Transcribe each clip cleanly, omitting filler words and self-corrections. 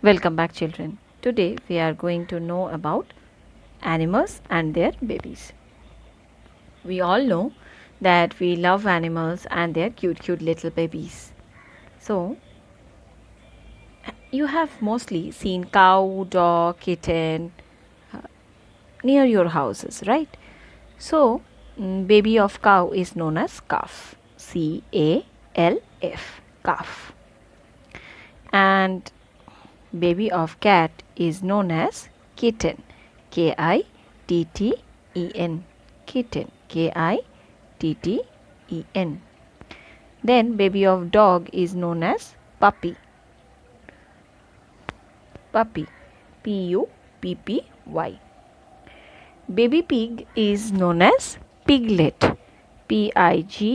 Welcome back, children. Today we are going to know about animals and their babies. We all know that we love animals and their cute little babies. So, you have mostly seen cow, dog, kitten near your houses, right? So, baby of cow is known as calf. CALF, calf. And baby of cat is known as kitten. KITTEN. Kitten. KITTEN. Then baby of dog is known as puppy. Puppy. PUPPY. Baby pig is known as piglet. PIGLET.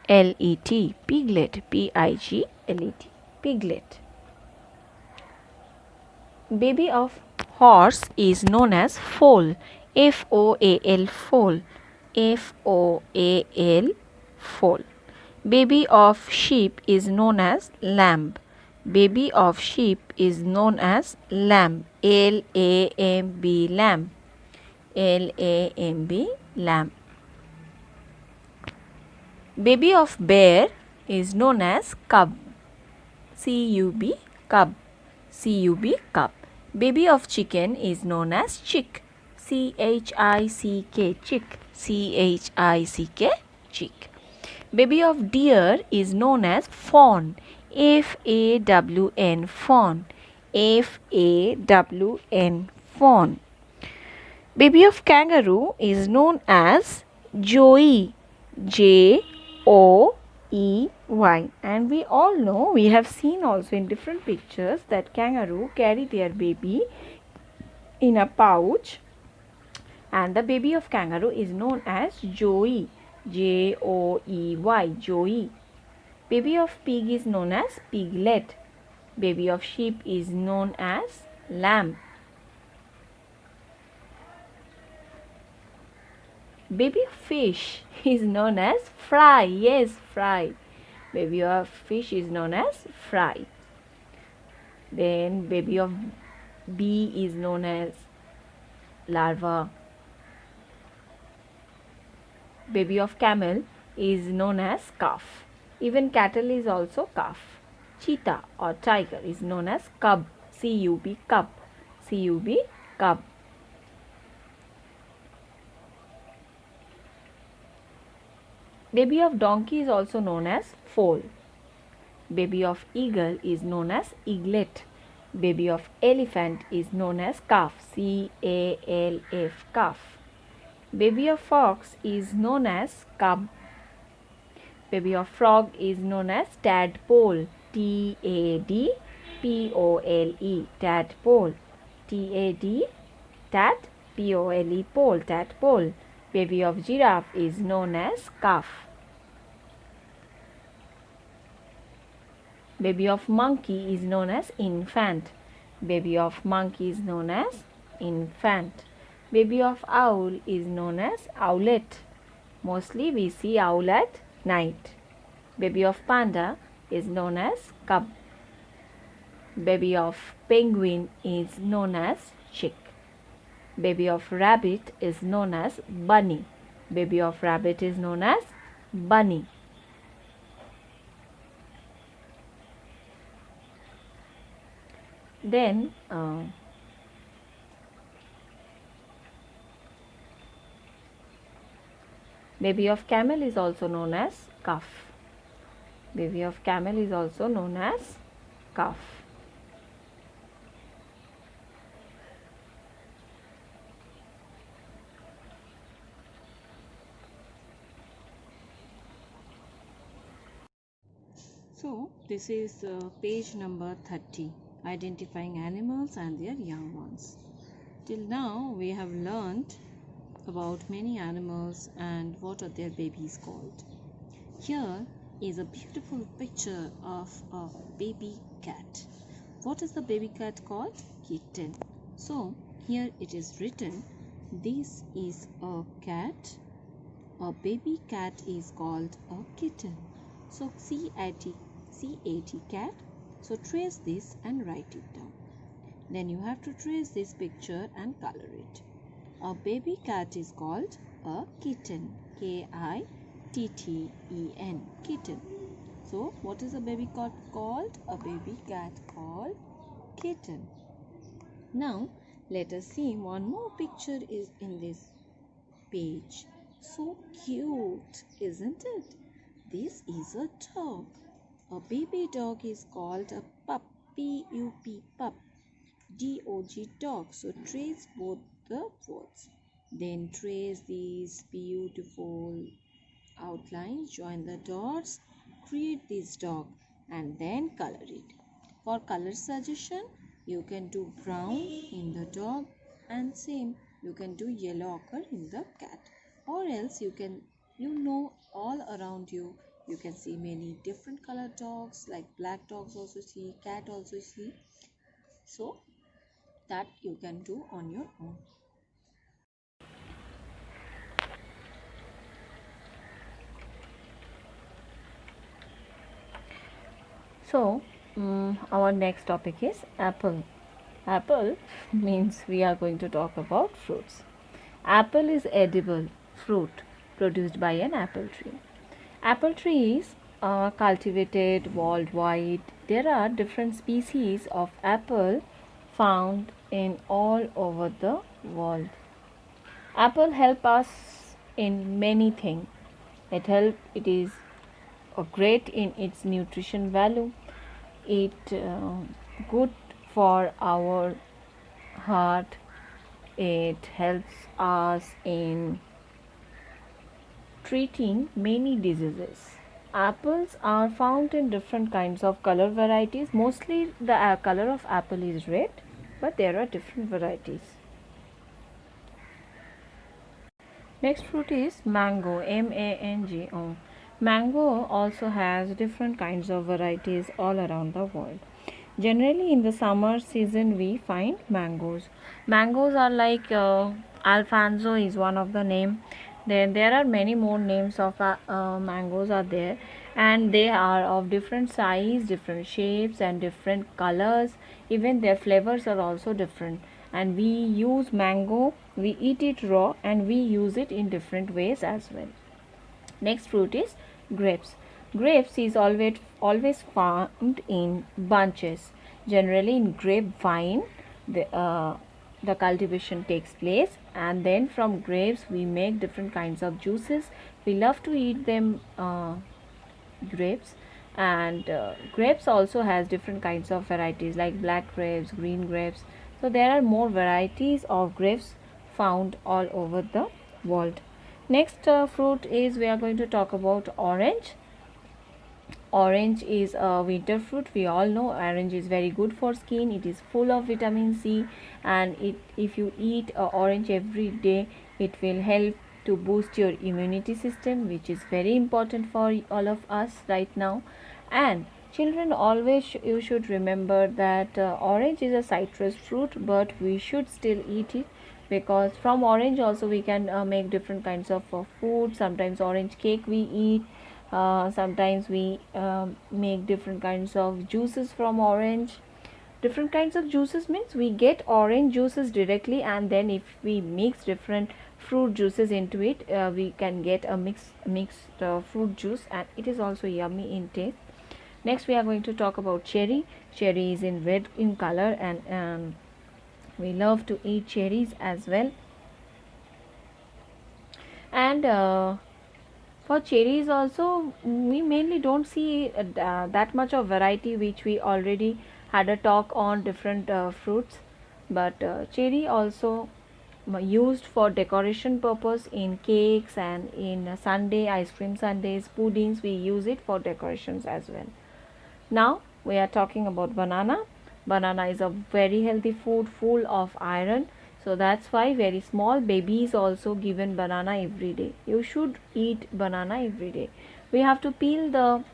Piglet. PIGLET. Piglet. Baby of horse is known as foal. FOAL. Foal. FOAL. Foal. Baby of sheep is known as lamb. Baby of sheep is known as lamb. LAMB. Lamb. LAMB. Lamb. Baby of bear is known as cub. CUB. Cub. CUB. Cub. Baby of chicken is known as chick. CHICK. Chick. CHICK. Chick. Baby of deer is known as fawn. FAWN. Fawn. FAWN. Fawn. Baby of kangaroo is known as joey. JOEY. And we all know, we have seen also in different pictures that kangaroo carry their baby in a pouch, and the baby of kangaroo is known as joey. JOEY. Joey. Baby of pig is known as piglet. Baby of sheep is known as lamb. Baby of fish is known as fry. Yes, fry. Baby of fish is known as fry. Then baby of bee is known as larva. Baby of camel is known as calf. Even cattle is also calf. Cheetah or tiger is known as cub. CUB. Cub. CUB. Cub. Baby of donkey is also known as foal. Baby of eagle is known as eaglet. Baby of elephant is known as calf. CALF. Calf. Baby of fox is known as cub. Baby of frog is known as tadpole. TADPOLE. Tadpole. TAD. Tad. POLE. Pole. Tadpole. Baby of giraffe is known as calf. Baby of monkey is known as infant. Baby of monkey is known as infant. Baby of owl is known as owlet. Mostly we see owl at night. Baby of panda is known as cub. Baby of penguin is known as chick. Baby of rabbit is known as bunny. Baby of rabbit is known as bunny. Then baby of camel is also known as calf. Baby of camel is also known as calf. So, this is page number 30, identifying animals and their young ones. Till now, we have learned about many animals and what are their babies called. Here is a beautiful picture of a baby cat. What is the baby cat called? Kitten. So, here it is written, this is a cat. A baby cat is called a kitten. So, CAT cat. So trace this and write it down. Then you have to trace this picture and color it. A baby cat is called a kitten. K-I-T-T-E-N. Kitten. So what is a baby cat called? A baby cat called kitten. Now let us see one more picture is in this page. So cute, isn't it? This is a dog. A baby dog is called a pup. P-U-P, pup. D-O-G, dog. So trace both the words. Then trace these beautiful outlines, join the dots, create this dog and then color it. For color suggestion, you can do brown in the dog and same you can do yellow ochre in the cat, or else you can all around you can see many different color dogs, like black dogs also see, cat also see, so that you can do on your own. So our next topic is apple. Apple means we are going to talk about fruits. Apple is edible fruit produced by an apple tree. Apple trees are cultivated worldwide. There are different species of apple found in all over the world. Apple help us in many things. It is great in its nutrition value. It good for our heart. It helps us in treating many diseases. Apples are found in different kinds of color varieties. Mostly the color of apple is red, but there are different varieties. Next fruit is mango, M-A-N-G-O. Mango also has different kinds of varieties all around the world. Generally in the summer season we find mangoes. Mangoes are like Alfonso is one of the name. Then there are many more names of mangoes are there, and they are of different size, different shapes and different colors. Even their flavors are also different, and we use mango, we eat it raw and we use it in different ways as well. Next fruit is grapes. Grapes is always found in bunches. Generally in grapevine, the cultivation takes place, and then from grapes we make different kinds of juices. We love to eat them, grapes, and grapes also has different kinds of varieties like black grapes, green grapes. So there are more varieties of grapes found all over the world. Next fruit is, we are going to talk about orange. Orange is a winter fruit. We all know orange is very good for skin. It is full of vitamin C, and if you eat orange every day, it will help to boost your immunity system, which is very important for all of us right now. And children, always you should remember that orange is a citrus fruit, but we should still eat it, because from orange also we can make different kinds of food. Sometimes orange cake we eat, sometimes we make different kinds of juices from orange. Different kinds of juices means we get orange juices directly, and then if we mix different fruit juices into it, we can get a mixed fruit juice, and it is also yummy in taste. Next we are going to talk about cherry. Cherry is in red in color, and we love to eat cherries as well. And for cherries also, we mainly don't see that much of variety, which we already had a talk on different fruits. But cherry also used for decoration purpose in cakes and in sundae, ice cream sundaes, puddings. We use it for decorations as well. Now we are talking about banana. Banana is a very healthy food full of iron. So that's why very small babies also given banana every day. You should eat banana every day. We have to peel the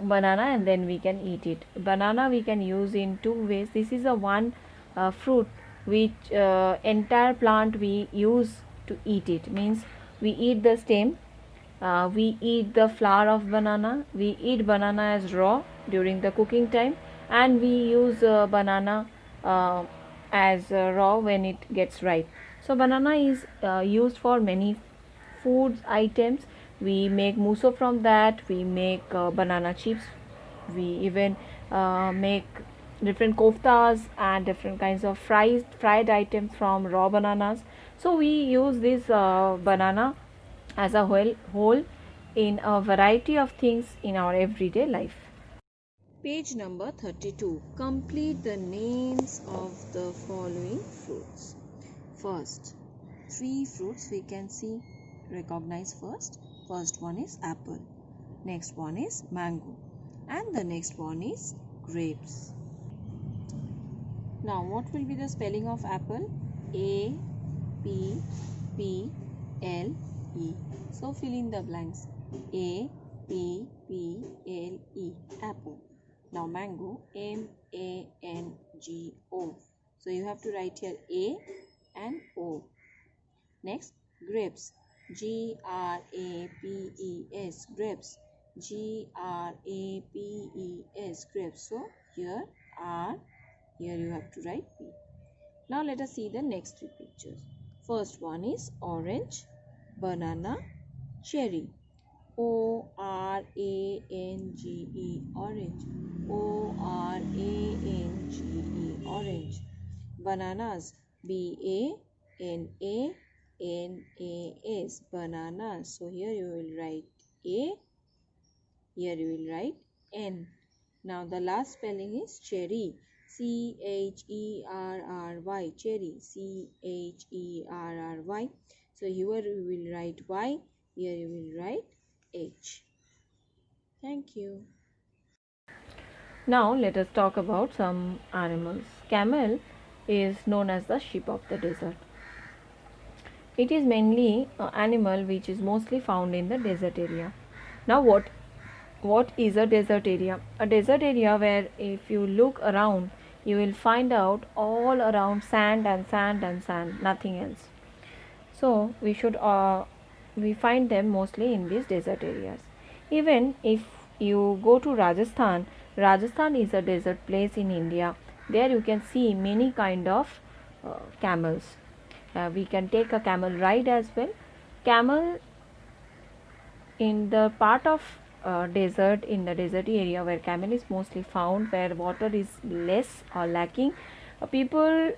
banana and then we can eat it. Banana we can use in two ways. This is a one fruit which entire plant we use to eat it. Means we eat the stem, we eat the flower of banana, we eat banana as raw during the cooking time, and we use banana uh, as raw when it gets ripe. So banana is used for many food items. We make muso from that. We make banana chips. We even make different koftas and different kinds of fried items from raw bananas. So we use this banana as a whole in a variety of things in our everyday life. Page number 32. Complete the names of the following fruits. First, three fruits we can see, recognize first. First one is apple. Next one is mango. And the next one is grapes. Now, what will be the spelling of apple? A, P, P, L, E. So, fill in the blanks. A, P, P, L, E. Apple. Now, mango. M, A, N, G, O. So, you have to write here A and O. Next, grapes. G, R, A, P, E, S. Grapes. G, R, A, P, E, S. Grapes. So, here R. Here you have to write P. Now let us see the next three pictures. First one is orange, banana, cherry. O-R-A-N-G-E, orange. O-R-A-N-G-E, orange. Bananas, B-A-N-A-N-A-S, bananas. So here you will write A, here you will write N. Now the last spelling is cherry. C-H-E-R-R-Y, cherry. C-H-E-R-R-Y. So here you will write Y, here you will write H. Thank you. Now let us talk about some animals. Camel is known as the sheep of the desert. It is mainly an animal which is mostly found in the desert area. Now what is a desert area? A desert area where if you look around, you will find out all around sand and sand and sand, nothing else. So we find them mostly in these desert areas. Even if you go to Rajasthan, Rajasthan is a desert place in India. There you can see many kind of camels. We can take a camel ride as well. Camel in the part of desert, in the desert area where camel is mostly found, where water is less or lacking, people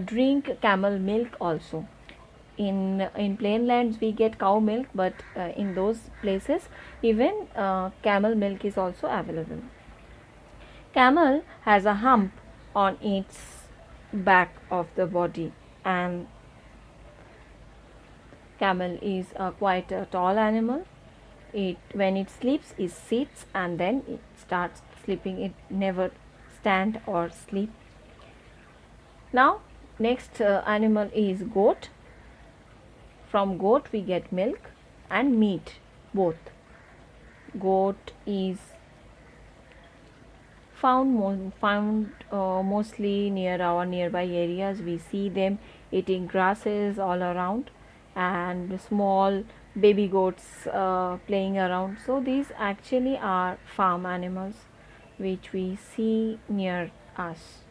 drink camel milk also. In plain lands we get cow milk, but in those places even camel milk is also available. Camel has a hump on its back of the body, and camel is quite a tall animal. It when it sleeps, it sits and then it starts sleeping. It never stand or sleep. Now next animal is goat. From goat we get milk and meat both. Goat is found mostly near our nearby areas. We see them eating grasses all around, and small baby goats playing around. So these actually are farm animals which we see near us.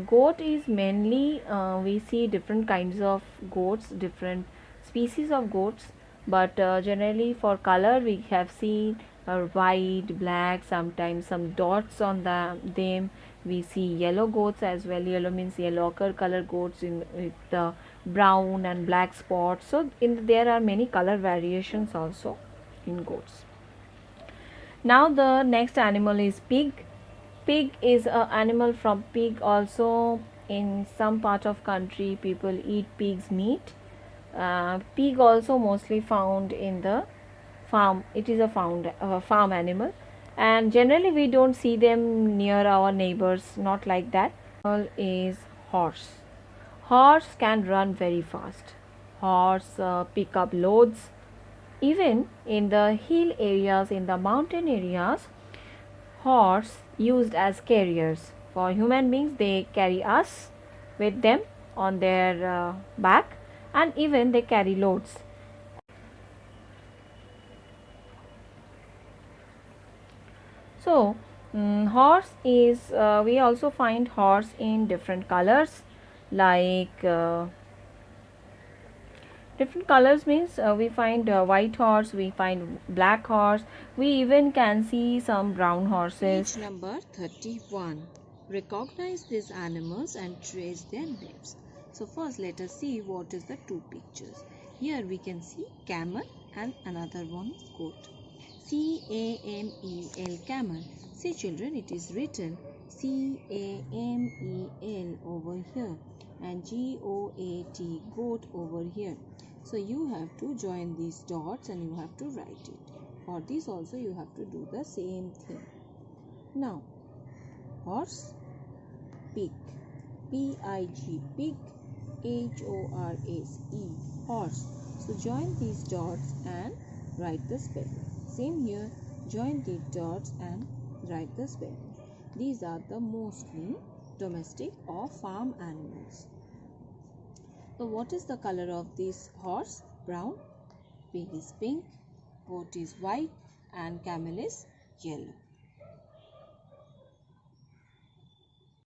Goat is mainly we see different kinds of goats, different species of goats, but generally for color we have seen white, black, sometimes some dots on them. We see yellow goats as well. Yellow means yellow ochre color goats with the brown and black spots. So there are many color variations also in goats. Now the next animal is pig. Pig is an animal from pig also. In some part of country people eat pig's meat. Pig also mostly found in the farm. It is a farm animal, and generally we don't see them near our neighbors, not like that. Is horse. Horse can run very fast. Horse pick up loads. Even in the hill areas, in the mountain areas, horse used as carriers for human beings. They carry us with them on their back, and even they carry loads. So Horse is, we also find horse in different colors, like different colors means we find white horse, we find black horse, we even can see some brown horses. Page number 31. Recognize these animals and trace their names. So first let us see what is the two pictures. Here we can see camel and another one is goat. C-A-M-E-L, camel. See children, it is written C-A-M-E-L over here and G-O-A-T, goat over here. So you have to join these dots and you have to write it. For this also you have to do the same thing. Now, horse, pig, P-I-G, pig, H-O-R-S-E, horse. So join these dots and write the spelling. Same here, join these dots and write the spelling. These are the mostly domestic or farm animals. So what is the color of this horse? Brown, pig is pink, goat is white and camel is yellow.